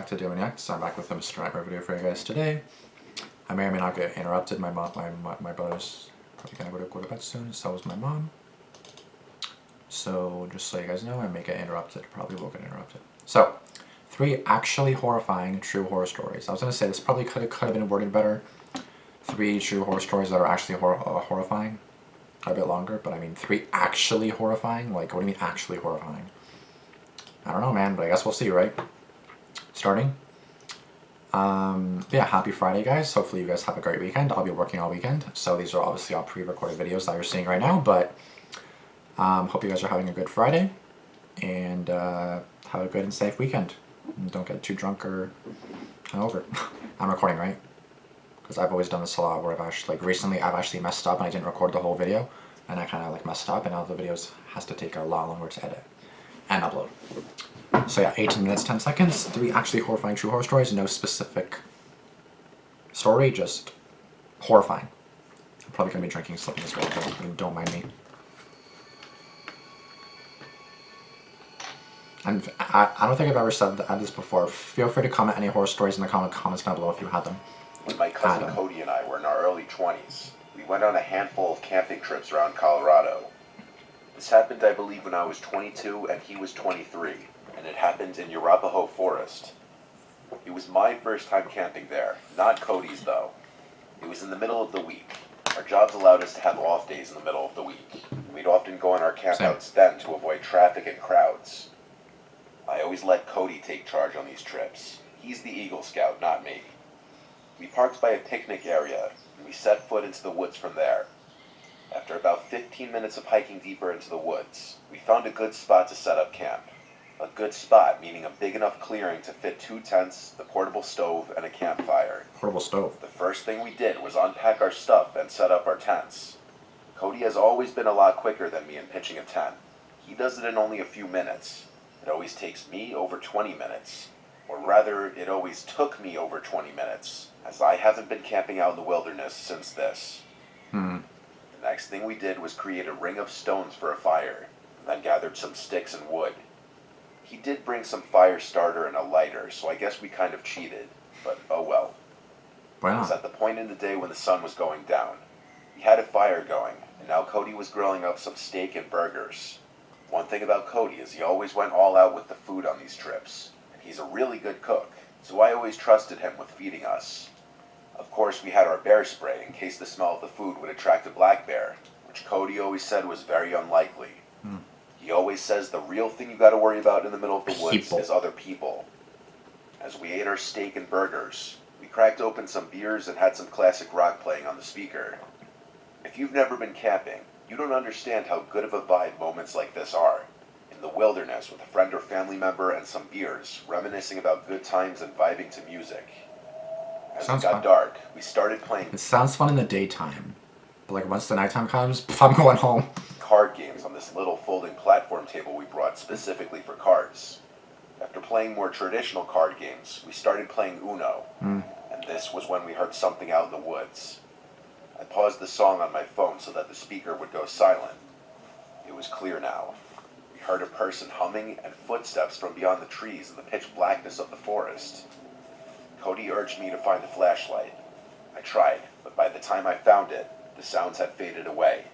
to Damian. So I'm back with a Mr. Nightmare video for you guys today. I may or may not get interrupted. My brother's probably gonna go to bed soon. So is my mom. So just so you guys know, I may get interrupted. Probably will get interrupted. So 3 actually horrifying true horror stories. I was gonna say this probably could have been worded better. 3 true horror stories that are actually horrifying. A bit longer, but I mean 3 actually horrifying. Like, what do you mean actually horrifying? I don't know, man, but I guess we'll see, right? Starting. Yeah, happy Friday, guys. Hopefully you guys have a great weekend. I'll be working all weekend, so these are obviously all pre-recorded videos that you're seeing right now, but hope you guys are having a good Friday, and have a good and safe weekend. And don't get too drunk or hungover. I'm recording, right? Because I've always done this a lot where I've actually, like recently, I've actually messed up and I didn't record the whole video, and I kind of like messed up, and now the videos has to take a lot longer to edit and upload. So yeah, 18 minutes, 10 seconds, 3 actually horrifying true horror stories, no specific story, just horrifying. I'm probably going to be drinking something as well, don't mind me. And I don't think I've ever said this before. Feel free to comment any horror stories in the comments down below if you had them. When my cousin Cody and I were in our early 20s, we went on a handful of camping trips around Colorado. This happened, I believe, when I was 22 and he was 23, and it happened in Arapahoe Forest. It was my first time camping there, not Cody's though. It was in the middle of the week. Our jobs allowed us to have off days in the middle of the week. We'd often go on our campouts then to avoid traffic and crowds. I always let Cody take charge on these trips. He's the Eagle Scout, not me. We parked by a picnic area, and we set foot into the woods from there. After about 15 minutes of hiking deeper into the woods, we found a good spot to set up camp. A good spot, meaning a big enough clearing to fit 2 tents, the portable stove, and a campfire. Portable stove. The first thing we did was unpack our stuff and set up our tents. Cody has always been a lot quicker than me in pitching a tent. He does it in only a few minutes. It always takes me over 20 minutes. Or rather, it always took me over 20 minutes, as I haven't been camping out in the wilderness since this. The next thing we did was create a ring of stones for a fire, and then gathered some sticks and wood. He did bring some fire starter and a lighter, so I guess we kind of cheated, but oh well. Why It not? was at the point in the day when the sun was going down. We had a fire going, and now Cody was grilling up some steak and burgers. One thing about Cody is he always went all out with the food on these trips, and he's a really good cook, so I always trusted him with feeding us. Of course, we had our bear spray in case the smell of the food would attract a black bear, which Cody always said was very unlikely. He always says the real thing you gotta worry about in the middle of the woods is other people. As we ate our steak and burgers, we cracked open some beers and had some classic rock playing on the speaker. If you've never been camping, you don't understand how good of a vibe moments like this are. In the wilderness with a friend or family member and some beers, reminiscing about good times and vibing to music. As it got dark, we started playing. It sounds fun in the daytime, but like once the nighttime comes, I'm going home. Card games on this little folding platform table we brought specifically for cards. After playing more traditional card games, we started playing Uno, and this was when we heard something out in the woods. I paused the song on my phone so that the speaker would go silent. It was clear now. We heard a person humming and footsteps from beyond the trees in the pitch blackness of the forest. Cody urged me to find a flashlight. I tried, but by the time I found it, the sounds had faded away.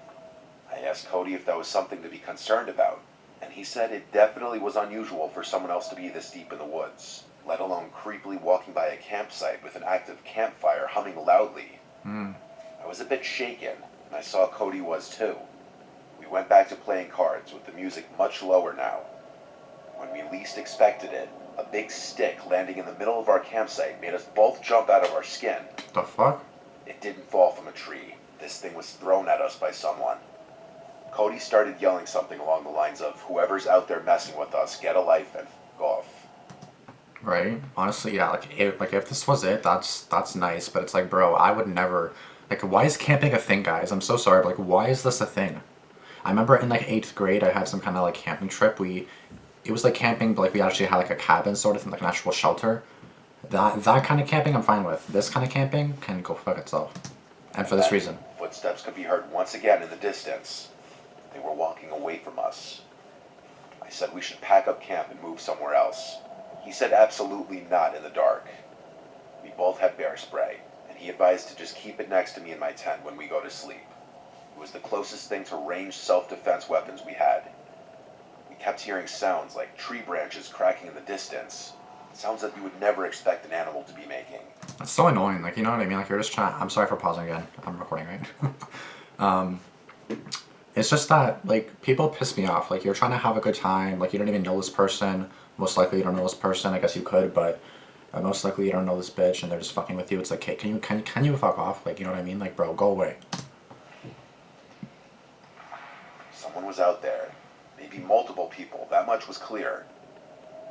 I asked Cody if that was something to be concerned about, and he said it definitely was unusual for someone else to be this deep in the woods, let alone creepily walking by a campsite with an active campfire humming loudly. I was a bit shaken, and I saw Cody was too. We went back to playing cards with the music much lower now. When we least expected it, a big stick landing in the middle of our campsite made us both jump out of our skin. The fuck? It didn't fall from a tree. This thing was thrown at us by someone. Cody started yelling something along the lines of, "Whoever's out there messing with us, get a life and f*** off." Right? Honestly, yeah, if this was it, that's nice, but it's like, bro, I would never, like, why is camping a thing, guys? I'm so sorry, but like, why is this a thing? I remember in like 8th grade, I had some kind of like camping trip. It was like camping, but like we actually had like a cabin sort of thing, like an actual shelter. That kind of camping I'm fine with. This kind of camping can go fuck itself. And for this reason. Footsteps could be heard once again in the distance. They were walking away from us. I said we should pack up camp and move somewhere else. He said absolutely not in the dark. We both had bear spray, and he advised to just keep it next to me in my tent when we go to sleep. It was the closest thing to ranged self-defense weapons we had. We kept hearing sounds like tree branches cracking in the distance. Sounds that you would never expect an animal to be making. It's so annoying, like, you know what I mean? Like, you're just trying. I'm sorry for pausing again. I'm recording, right? It's just that, like, people piss me off. Like, you're trying to have a good time. Like, you don't even know this person. Most likely you don't know this person. I guess you could, but most likely you don't know this bitch, and they're just fucking with you. It's like, hey, can you fuck off? Like, you know what I mean? Like, bro, go away. Someone was out there. Maybe multiple people. That much was clear.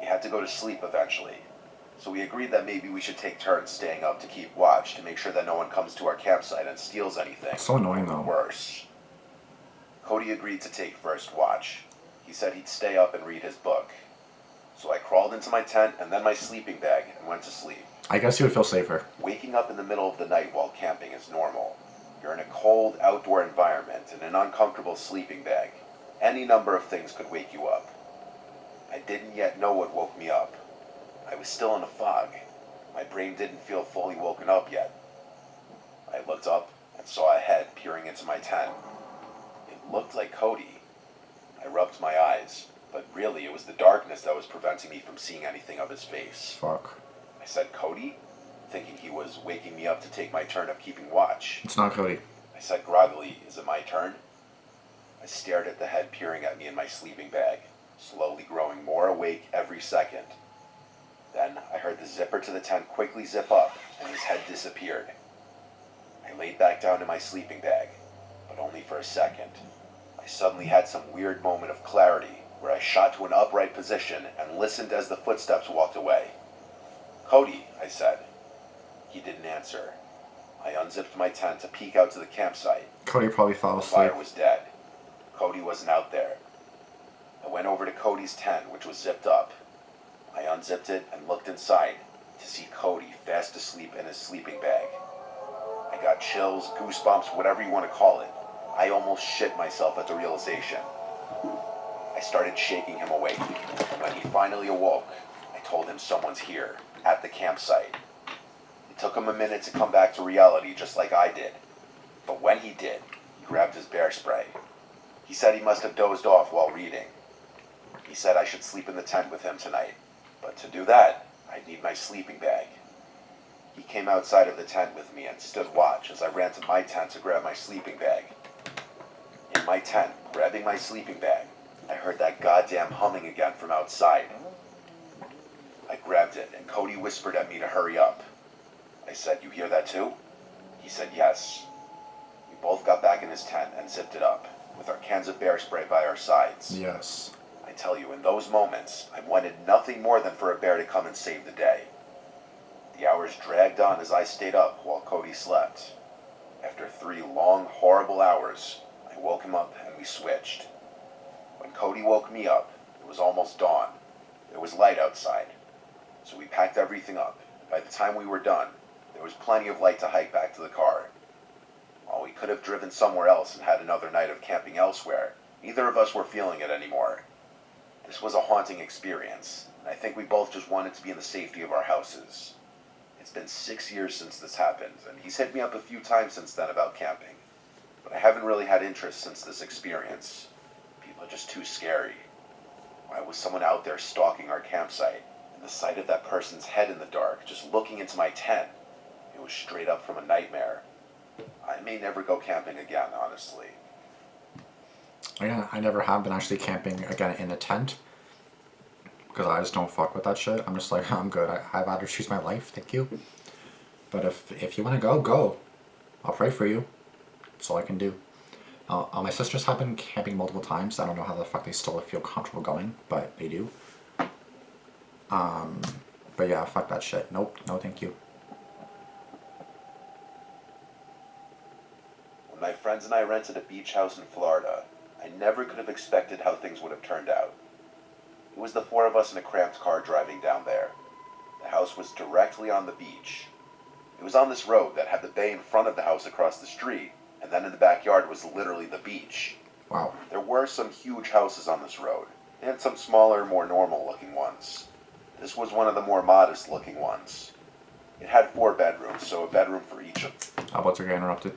We had to go to sleep eventually. So we agreed that maybe we should take turns staying up to keep watch to make sure that no one comes to our campsite and steals anything. It's so annoying, though. Worse. Cody agreed to take first watch. He said he'd stay up and read his book. So I crawled into my tent and then my sleeping bag and went to sleep. I guess you would feel safer. Waking up in the middle of the night while camping is normal. You're in a cold outdoor environment in an uncomfortable sleeping bag. Any number of things could wake you up. I didn't yet know what woke me up. I was still in a fog. My brain didn't feel fully woken up yet. I looked up and saw a head peering into my tent. It looked like Cody. I rubbed my eyes, but really it was the darkness that was preventing me from seeing anything of his face. Fuck. I said, Cody? Thinking he was waking me up to take my turn of keeping watch. It's not Cody. I said groggily, is it my turn? I stared at the head peering at me in my sleeping bag, slowly growing more awake every second. Then I heard the zipper to the tent quickly zip up, and his head disappeared. I laid back down in my sleeping bag, but only for a second. I suddenly had some weird moment of clarity, where I shot to an upright position and listened as the footsteps walked away. Cody, I said. He didn't answer. I unzipped my tent to peek out to the campsite. Cody probably fell The asleep. fire was dead. Cody wasn't out there. I went over to Cody's tent, which was zipped up. I unzipped it and looked inside to see Cody fast asleep in his sleeping bag. I got chills, goosebumps, whatever you want to call it. I almost shit myself at the realization. I started shaking him awake, and when he finally awoke, I told him someone's here, at the campsite. It took him a minute to come back to reality, just like I did. But when he did, he grabbed his bear spray. He said he must have dozed off while reading. He said I should sleep in the tent with him tonight, but to do that, I'd need my sleeping bag. He came outside of the tent with me and stood watch as I ran to my tent to grab my sleeping bag. In my tent, grabbing my sleeping bag, I heard that goddamn humming again from outside. I grabbed it, and Cody whispered at me to hurry up. I said, "You hear that too?" He said yes. We both got back in his tent and zipped it up, with our cans of bear spray by our sides. Yes. I tell you, in those moments, I wanted nothing more than for a bear to come and save the day. The hours dragged on as I stayed up while Cody slept. After 3 long, horrible hours, I woke him up and we switched. When Cody woke me up, it was almost dawn. There was light outside. So we packed everything up. By the time we were done, there was plenty of light to hike back to the car. While we could have driven somewhere else and had another night of camping elsewhere, neither of us were feeling it anymore. This was a haunting experience, and I think we both just wanted to be in the safety of our houses. It's been 6 years since this happened, and he's hit me up a few times since then about camping. But I haven't really had interest since this experience. People are just too scary. Why was someone out there stalking our campsite? And the sight of that person's head in the dark, just looking into my tent, it was straight up from a nightmare. I may never go camping again, honestly. Yeah, I never have been actually camping again in a tent. Because I just don't fuck with that shit. I'm just like, I'm good. I'd rather choose my life, thank you. But if you want to go, go. I'll pray for you. That's all I can do. My sisters have been camping multiple times. I don't know how the fuck they still feel comfortable going, but they do. But yeah, fuck that shit. Nope, no thank you. When my friends and I rented a beach house in Florida, I never could have expected how things would have turned out. It was the 4 of us in a cramped car driving down there. The house was directly on the beach. It was on this road that had the bay in front of the house across the street, and then in the backyard was literally the beach. Wow. There were some huge houses on this road, and some smaller, more normal looking ones. This was one of the more modest looking ones. It had 4 bedrooms, so a bedroom for each of them. How about to get interrupted?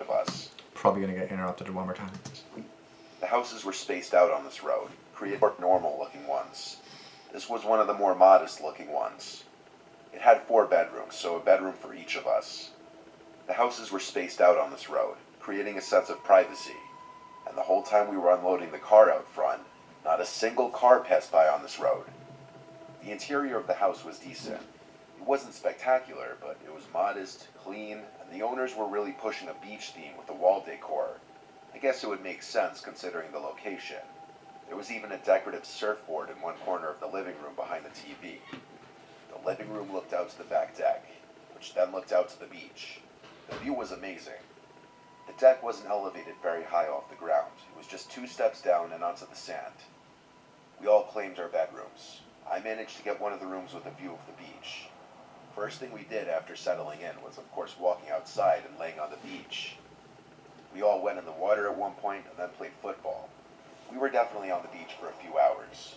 Of us. Probably gonna get interrupted one more time. The houses were spaced out on this road, creating normal looking ones. This was one of the more modest looking ones. It had 4 bedrooms, so a bedroom for each of us. The houses were spaced out on this road, creating a sense of privacy. And the whole time we were unloading the car out front, not a single car passed by on this road. The interior of the house was decent. It wasn't spectacular, but it was modest, clean, and the owners were really pushing a beach theme with the wall decor. I guess it would make sense considering the location. There was even a decorative surfboard in one corner of the living room behind the TV. The living room looked out to the back deck, which then looked out to the beach. The view was amazing. The deck wasn't elevated very high off the ground. It was just 2 steps down and onto the sand. We all claimed our bedrooms. I managed to get one of the rooms with a view of the beach. First thing we did after settling in was, of course, walking outside and laying on the beach. We all went in the water at one point and then played football. We were definitely on the beach for a few hours.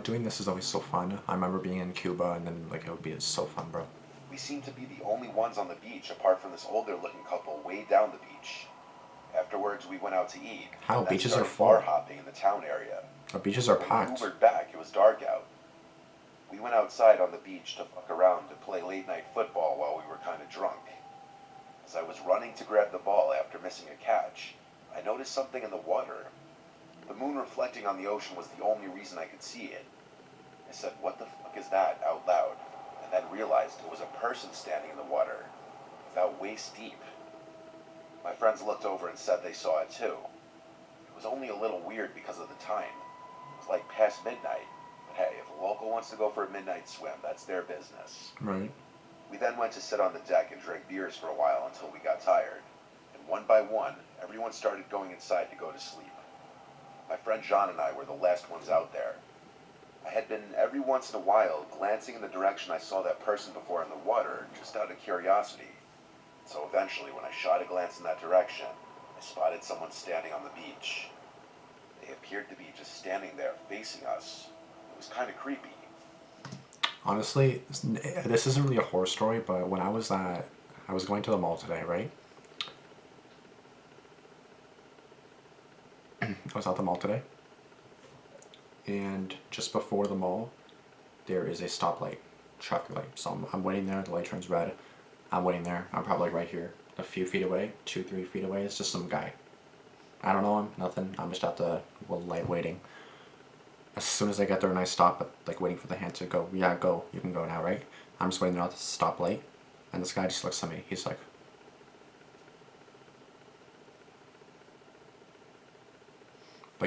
Doing this is always so fun. I remember being in Cuba and then like it would be so fun, bro. We seemed to be the only ones on the beach apart from this older looking couple way down the beach. Afterwards, we went out to eat. How? And then Beaches are started full. bar hopping in the town area. The beaches are When we packed. Ubered back, it was dark out. We went outside on the beach to fuck around and play late night football while we were kind of drunk. As I was running to grab the ball after missing a catch, I noticed something in the water. The moon reflecting on the ocean was the only reason I could see it. I said, "What the fuck is that?" out loud, and then realized it was a person standing in the water, about waist deep. My friends looked over and said they saw it too. It was only a little weird because of the time. It was like past midnight. But hey, if a local wants to go for a midnight swim, that's their business. Right. We then went to sit on the deck and drink beers for a while until we got tired. And one by one, everyone started going inside to go to sleep. My friend John and I were the last ones out there. I had been every once in a while glancing in the direction I saw that person before in the water, just out of curiosity. So eventually, when I shot a glance in that direction, I spotted someone standing on the beach. They appeared to be just standing there facing us. It was kind of creepy. Honestly, this isn't really a horror story, but when I was going to the mall today, right? I was at the mall today, and just before the mall, there is a stoplight, traffic light. So I'm waiting there. The light turns red. I'm waiting there. I'm probably right here, a few feet away, 2-3 feet away. It's just some guy. I don't know him. Nothing. I'm just at the light waiting. As soon as I get there and I stop, like waiting for the hand to go. Yeah, go. You can go now, right? I'm just waiting there at the stoplight, and this guy just looks at me. He's like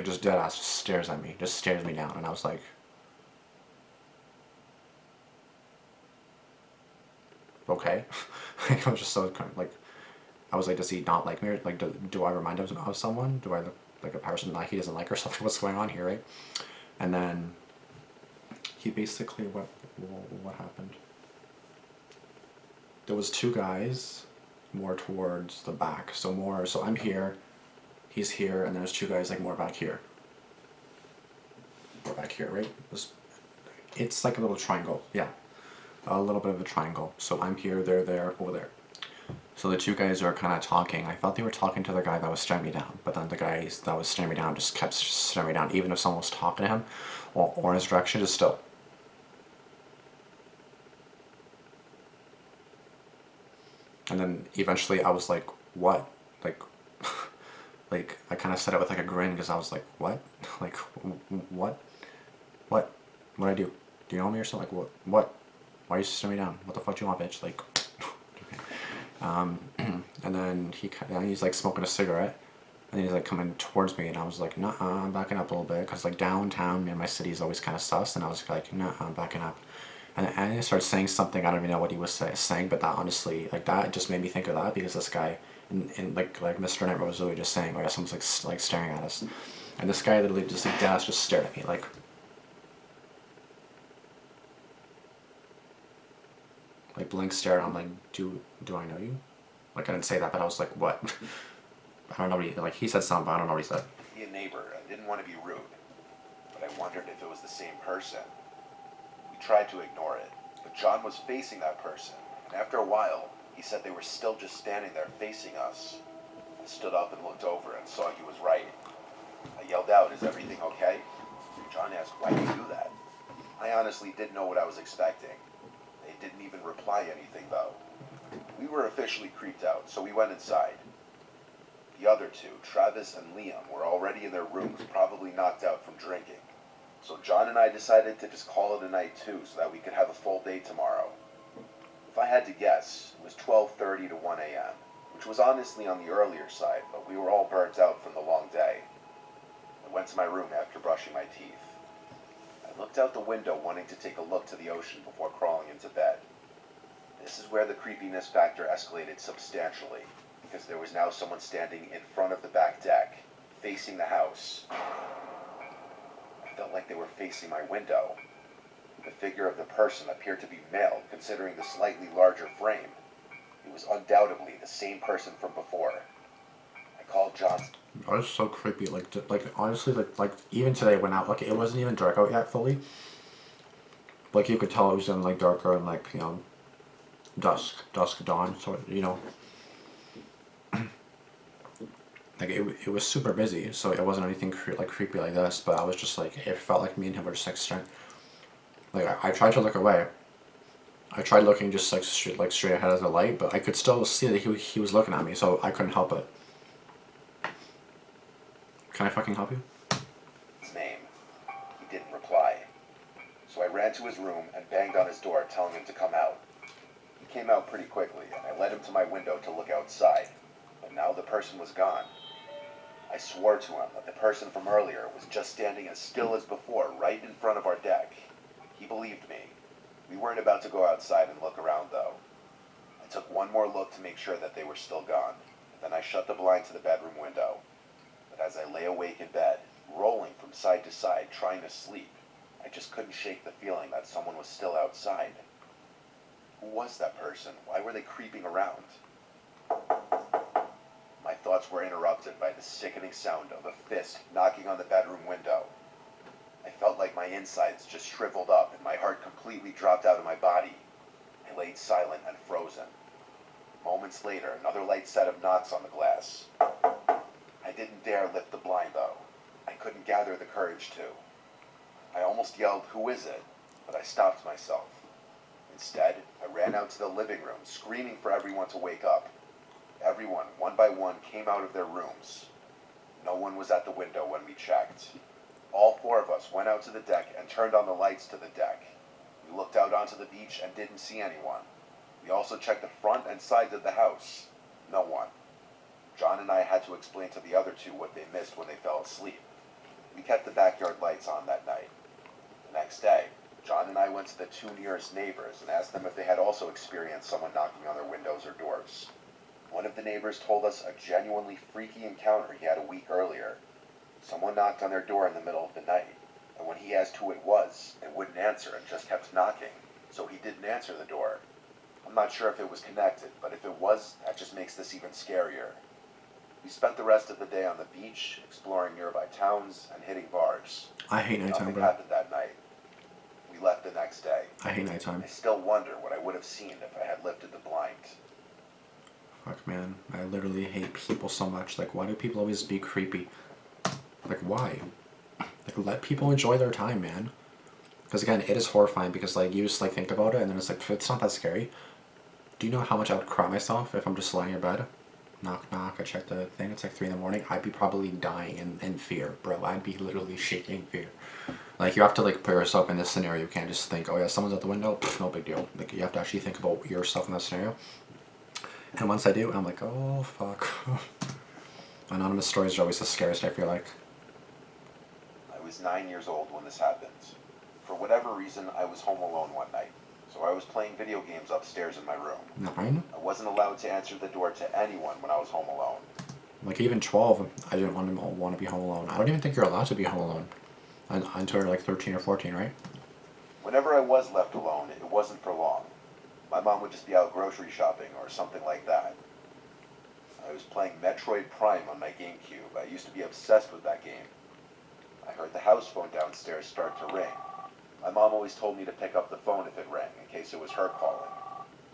just dead ass, just stares at me, just stares me down, and I was like, okay. Like, I was just so kind of like, I was like, does he not like me? Or, like, do I remind him of someone? Do I look like a person that he doesn't like or something? What's going on here, right? And then he basically, what happened? There was 2 guys more towards the back, so I'm here, he's here, and there's 2 guys like more back here. More back here, right? It's like a little triangle, yeah. A little bit of a triangle. So I'm here, they're there, over there. So the 2 guys are kind of talking. I thought they were talking to the guy that was staring me down, but then the guy that was staring me down just kept staring me down, even if someone was talking to him or in his direction, just still. And then eventually I was like, what? Like, like I kind of said it with like a grin because I was like, what? Like, what? What? What'd I do? Do you know me or something? Like, what? Why are you staring me down? What the fuck do you want, bitch? Like, okay. And then he's like smoking a cigarette, And then he's like coming towards me, and I was like, nah, I'm backing up a little bit, because like downtown in my city is always kind of sus, and I was like, nah, I'm backing up. And I started saying something, I don't even know what he was saying, but that honestly, like that just made me think of that, because this guy, in like Mr. Nightmare was really just saying, oh yeah, someone's like staring at us. And this guy literally just like deadass just stared at me, like blank stare. I'm like, do I know you? Like I didn't say that, but I was like, what? I don't know what like he said something, but I don't know what he said. Be a neighbor. I didn't want to be rude, but I wondered if it was the same person. We tried to ignore it, but John was facing that person, and after a while, he said they were still just standing there facing us. I stood up and looked over and saw he was right. I yelled out, "Is everything okay?" John asked, "Why did you do that?" I honestly didn't know what I was expecting. They didn't even reply anything, though. We were officially creeped out, so we went inside. The other two, Travis and Liam, were already in their rooms, probably knocked out from drinking. So John and I decided to just call it a night too, so that we could have a full day tomorrow. If I had to guess, it was 12:30 to 1 a.m., which was honestly on the earlier side, but we were all burnt out from the long day. I went to my room after brushing my teeth. I looked out the window wanting to take a look to the ocean before crawling into bed. This is where the creepiness factor escalated substantially, because there was now someone standing in front of the back deck, facing the house. I felt like they were facing my window. The figure of the person appeared to be male, considering the slightly larger frame. It was undoubtedly the same person from before. I called John. That was so creepy. Like honestly, like even today when out, like it wasn't even dark out yet fully. Like you could tell it was in like darker and like dusk dawn. So like it was super busy. So it wasn't anything like creepy like this. But I was just like it felt like me and him were just like staring. Like I tried to look away. I tried looking just like straight ahead of the light, but I could still see that he was looking at me. So I couldn't help it. Can I fucking help you? His name. He didn't reply. So I ran to his room and banged on his door, telling him to come out. He came out pretty quickly, and I led him to my window to look outside. But now the person was gone. I swore to him that the person from earlier was just standing as still as before, right in front of our deck. He believed me. We weren't about to go outside and look around, though. I took one more look to make sure that they were still gone. Then I shut the blind to the bedroom window. But as I lay awake in bed, rolling from side to side, trying to sleep, I just couldn't shake the feeling that someone was still outside. Who was that person? Why were they creeping around? My thoughts were interrupted by the sickening sound of a fist knocking on the bedroom window. I felt like my insides just shriveled up and my heart completely dropped out of my body. I laid silent and frozen. Moments later, another light set of knocks on the glass. I didn't dare lift the blind, though. I couldn't gather the courage to. I almost yelled, "Who is it?" but I stopped myself. Instead, I ran out to the living room, screaming for everyone to wake up. Everyone, one by one, came out of their rooms. No one was at the window when we checked. All four of us went out to the deck and turned on the lights to the deck. We looked out onto the beach and didn't see anyone. We also checked the front and sides of the house. No one. John and I had to explain to the other two what they missed when they fell asleep. We kept the backyard lights on that night. The next day, John and I went to the two nearest neighbors and asked them if they had also experienced someone knocking on their windows or doors. One of the neighbors told us a genuinely freaky encounter he had a week earlier. Someone knocked on their door in the middle of the night, and when he asked who it was, they wouldn't answer and just kept knocking, so he didn't answer the door. I'm not sure if it was connected, but if it was, that just makes this even scarier. We spent the rest of the day on the beach, exploring nearby towns, and hitting bars. I hate nighttime, Nothing bro. happened that night. We left the next day. I hate nighttime. I still wonder what I would have seen if I had lifted the blind. Fuck, man. I literally hate people so much. Like, why do people always be creepy? Like, why? Like, let people enjoy their time, man. Because, again, it is horrifying because, like, you just, like, think about it and then it's like, it's not that scary. Do you know how much I would cry myself if I'm just lying in bed? Knock, knock, I check the thing, it's like 3 in the morning. I'd be probably dying in fear, bro. I'd be literally shaking in fear. Like, you have to, like, put yourself in this scenario. You can't just think, oh, yeah, someone's at the window. Pff, no big deal. Like, you have to actually think about yourself in that scenario. And once I do, I'm like, oh, fuck. Anonymous stories are always the scariest, I feel like. I was 9 years old when this happened. For whatever reason, I was home alone one night, so I was playing video games upstairs in my room. 9? I wasn't allowed to answer the door to anyone when I was home alone. Like even 12, I didn't want to be home alone. I don't even think you're allowed to be home alone until you're like 13 or 14, right? Whenever I was left alone, it wasn't for long. My mom would just be out grocery shopping or something like that. I was playing Metroid Prime on my GameCube. I used to be obsessed with that game. I heard the house phone downstairs start to ring. My mom always told me to pick up the phone if it rang, in case it was her calling.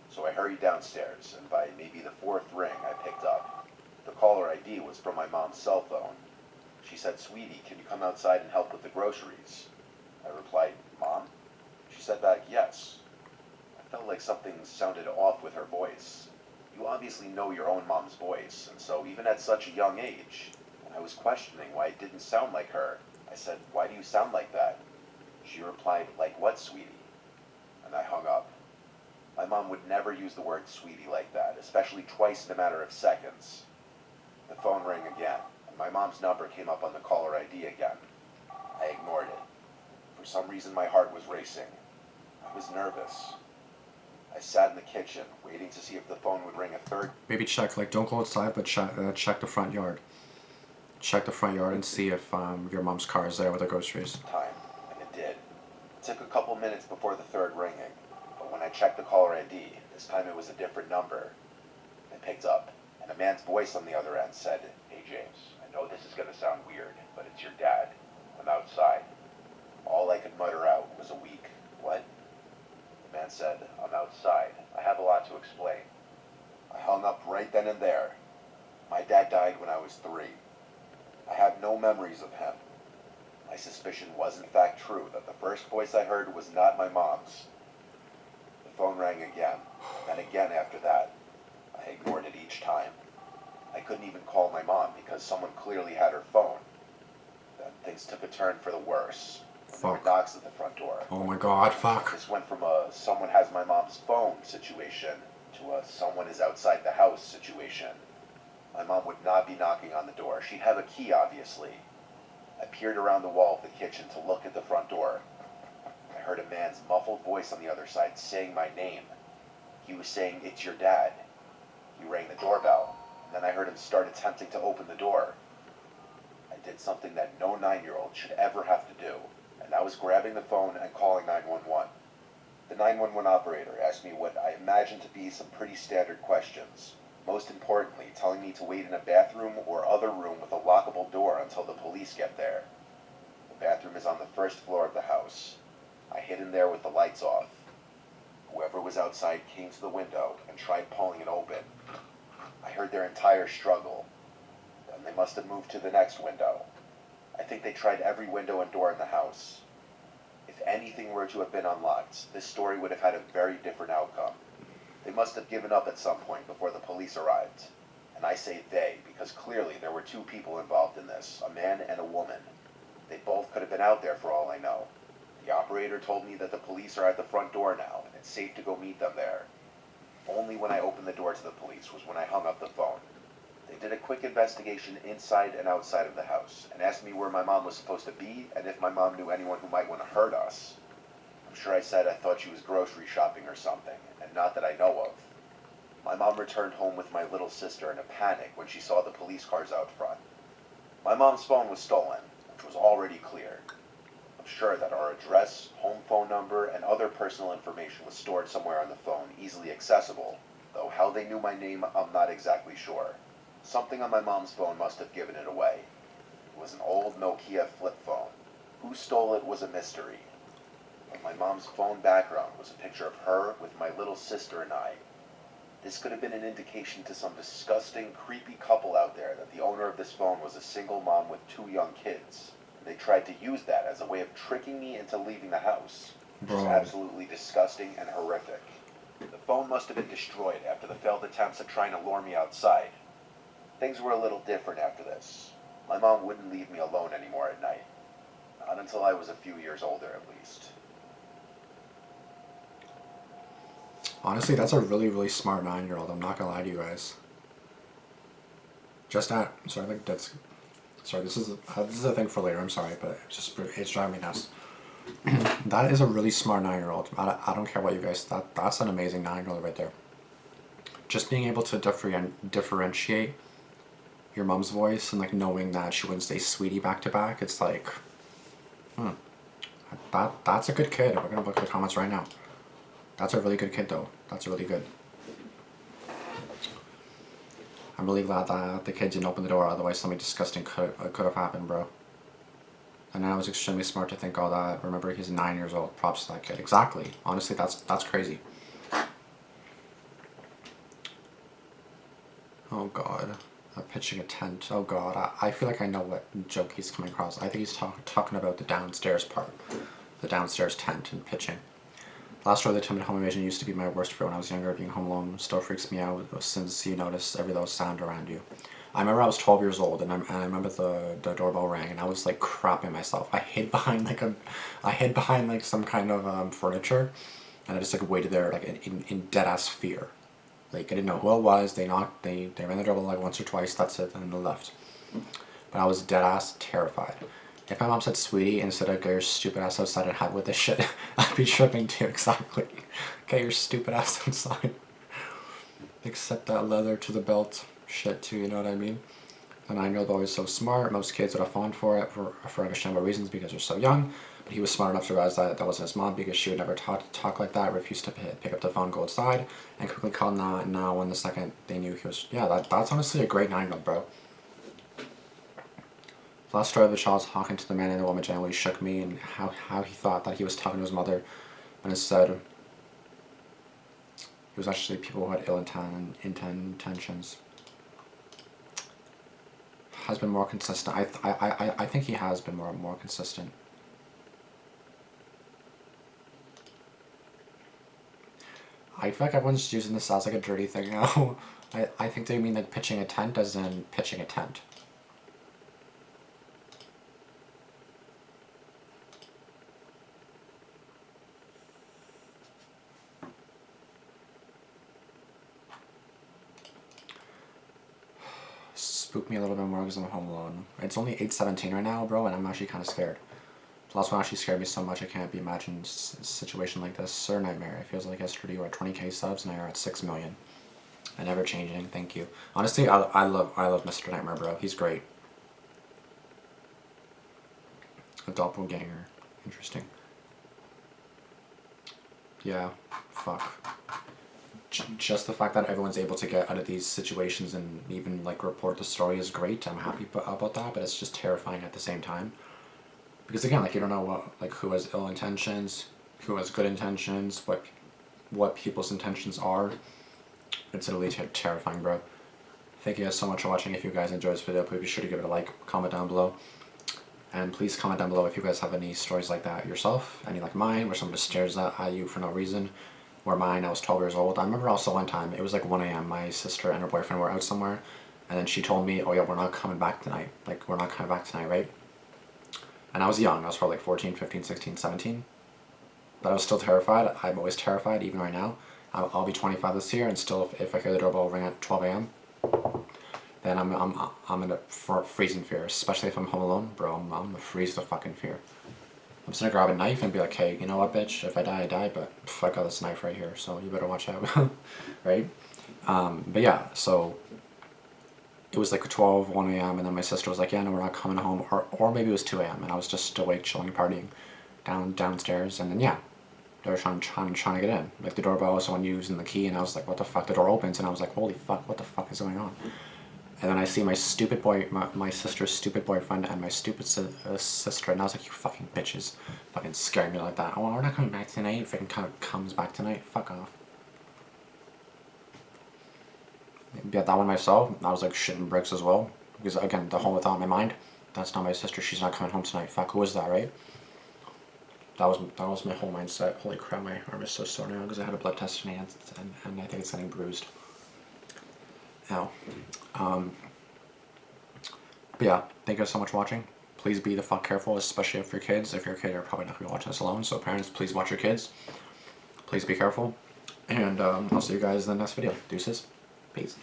So I hurried downstairs, and by maybe the fourth ring, I picked up. The caller ID was from my mom's cell phone. She said, "Sweetie, can you come outside and help with the groceries?" I replied, "Mom?" She said back, "Yes." I felt like something sounded off with her voice. You obviously know your own mom's voice, and so even at such a young age, I was questioning why it didn't sound like her. I said, "Why do you sound like that?" She replied, "Like what, sweetie?" And I hung up. My mom would never use the word sweetie like that, especially twice in a matter of seconds. The phone rang again, and my mom's number came up on the caller ID again. I ignored it. For some reason, my heart was racing. I was nervous. I sat in the kitchen, waiting to see if the phone would ring a third Maybe check, like, don't go outside, but check the front yard. Check the front yard and see if your mom's car is there with the groceries. time, and it did. It took a couple minutes before the third ringing, but when I checked the caller ID, this time it was a different number. I picked up, and a man's voice on the other end said, "Hey James, I know this is going to sound weird, but it's your dad. I'm outside." All I could mutter out was a weak, "What?" The man said, "I'm outside. I have a lot to explain." I hung up right then and there. My dad died when I was 3. I have no memories of him. My suspicion was in fact true, that the first voice I heard was not my mom's. The phone rang again, and again after that. I ignored it each time. I couldn't even call my mom because someone clearly had her phone. Then things took a turn for the worse. There were Fuck. knocks at the front door. Oh my god, fuck. This went from a "someone has my mom's phone" situation to a "someone is outside the house" situation. My mom would not be knocking on the door. She'd have a key, obviously. I peered around the wall of the kitchen to look at the front door. I heard a man's muffled voice on the other side saying my name. He was saying, "It's your dad." He rang the doorbell, and then I heard him start attempting to open the door. I did something that no 9-year-old should ever have to do, and that was grabbing the phone and calling 911. The 911 operator asked me what I imagined to be some pretty standard questions. Most importantly, telling me to wait in a bathroom or other room with a lockable door until the police get there. The bathroom is on the first floor of the house. I hid in there with the lights off. Whoever was outside came to the window and tried pulling it open. I heard their entire struggle. Then they must have moved to the next window. I think they tried every window and door in the house. If anything were to have been unlocked, this story would have had a very different outcome. They must have given up at some point before the police arrived. And I say they because clearly there were 2 people involved in this, a man and a woman. They both could have been out there for all I know. The operator told me that the police are at the front door now, and it's safe to go meet them there. Only when I opened the door to the police was when I hung up the phone. They did a quick investigation inside and outside of the house, and asked me where my mom was supposed to be, and if my mom knew anyone who might want to hurt us. I'm sure I said I thought she was grocery shopping or something, and not that I know of. My mom returned home with my little sister in a panic when she saw the police cars out front. My mom's phone was stolen, which was already clear. I'm sure that our address, home phone number, and other personal information was stored somewhere on the phone, easily accessible, though how they knew my name, I'm not exactly sure. Something on my mom's phone must have given it away. It was an old Nokia flip phone. Who stole it was a mystery. But my mom's phone background was a picture of her with my little sister and I. This could have been an indication to some disgusting, creepy couple out there that the owner of this phone was a single mom with 2 young kids. They tried to use that as a way of tricking me into leaving the house, which is Bro. absolutely disgusting and horrific. The phone must have been destroyed after the failed attempts at trying to lure me outside. Things were a little different after this. My mom wouldn't leave me alone anymore at night. Not until I was a few years older, at least. Honestly, that's a really, really smart 9-year-old. I'm not gonna lie to you guys. Just at, sorry, like that's, sorry, this is a thing for later, I'm sorry, but it's driving me nuts. That is a really smart 9-year-old. I don't care what you guys, that's an amazing 9-year-old right there. Just being able to differentiate your mom's voice and like knowing that she wouldn't say sweetie back to back, it's like, that's a good kid. We're gonna look at the comments right now. That's a really good kid though. That's really good. I'm really glad that the kid didn't open the door, otherwise something disgusting could have happened, bro. And I was extremely smart to think all that. Remember, he's 9 years old. Props to that kid. Exactly. Honestly, that's crazy. Oh god. Pitching a tent. Oh god. I feel like I know what joke he's coming across. I think he's talking about the downstairs part. The downstairs tent and pitching. Last story, the timid home invasion used to be my worst fear when I was younger. Being home alone still freaks me out since you notice every little sound around you. I remember I was 12 years old and I remember the doorbell rang and I was like crapping myself. I hid behind like some kind of furniture and I just like waited there like in dead ass fear. Like I didn't know who it was. They knocked. They ran the doorbell like once or twice. That's it, and then they left. But I was dead ass terrified. If my mom said sweetie instead of get your stupid ass outside and hide with this shit, I'd be tripping too. Exactly. Get your stupid ass outside. Except that leather to the belt shit too. You know what I mean? And I know the boy is so smart. Most kids would have fallen for it for understandable reasons because they're so young. But he was smart enough to realize that that wasn't his mom because she would never talk like that, refused to pick up the phone, go outside, and quickly call now when the second they knew he was... Yeah, that's honestly a great 9-year-old, bro. The last story of the child talking to the man and the woman generally shook me and how he thought that he was talking to his mother when instead it was actually people who had ill intentions. Has been more consistent. I think he has been more consistent. I feel like everyone's using this as like a dirty thing now. I think they mean like pitching a tent as in pitching a tent. Spook me a little bit more because I'm home alone. It's only 8:17 right now, bro, and I'm actually kind of scared. The last one actually scared me so much I can't be imagining a situation like this. Sir Nightmare. It feels like yesterday you were at 20k subs and now you're at 6 million. And never changing. Thank you. Honestly, I love Mr. Nightmare, bro. He's great. A doppelganger. Interesting. Yeah. Fuck. Just the fact that everyone's able to get out of these situations and even like report the story is great. I'm happy about that, but it's just terrifying at the same time. Because again, like you don't know who has ill intentions, who has good intentions, what people's intentions are. It's literally terrifying, bro. Thank you guys so much for watching. If you guys enjoyed this video, please be sure to give it a like, comment down below. And please comment down below if you guys have any stories like that yourself. Any like mine, where someone just stares at you for no reason. Where mine, I was 12 years old. I remember also one time, it was like 1 a.m. My sister and her boyfriend were out somewhere. And then she told me, oh yeah, we're not coming back tonight. Like, we're not coming back tonight, right? And I was young. I was probably like 14, 15, 16, 17. But I was still terrified. I'm always terrified, even right now. I'll be 25 this year, and still, if I hear the doorbell ring at 12 a.m., then I'm in a freezing fear. Especially if I'm home alone, bro. I'm gonna freeze the fucking fear. I'm just gonna grab a knife and be like, hey, you know what, bitch? If I die, I die. But I got this knife right here, so you better watch out, right? But yeah, so it was like 12, 1 a.m. and then my sister was like, yeah, no, we're not coming home. Or maybe it was 2 a.m. and I was just awake, chilling, partying downstairs, and then yeah. They were trying to get in. Like the doorbell was someone using the key, and I was like, what the fuck? The door opens, and I was like, holy fuck, what the fuck is going on? And then I see my stupid my sister's stupid boyfriend and my stupid sister, and I was like, you fucking bitches, fucking scaring me like that. Oh, we're not coming back tonight. If it comes back tonight, fuck off. Yeah, that one myself, I was like shitting bricks as well. Because again, the whole thought in my mind, that's not my sister, she's not coming home tonight. Fuck, who is that, right? That was my whole mindset. Holy crap, my arm is so sore now because I had a blood test today and I think it's getting bruised. Ow. But yeah, thank you guys so much for watching. Please be the fuck careful, especially if your kids. If you're a kid, you're probably not going to be watching this alone. So parents, please watch your kids. Please be careful. And I'll see you guys in the next video. Deuces. Peace.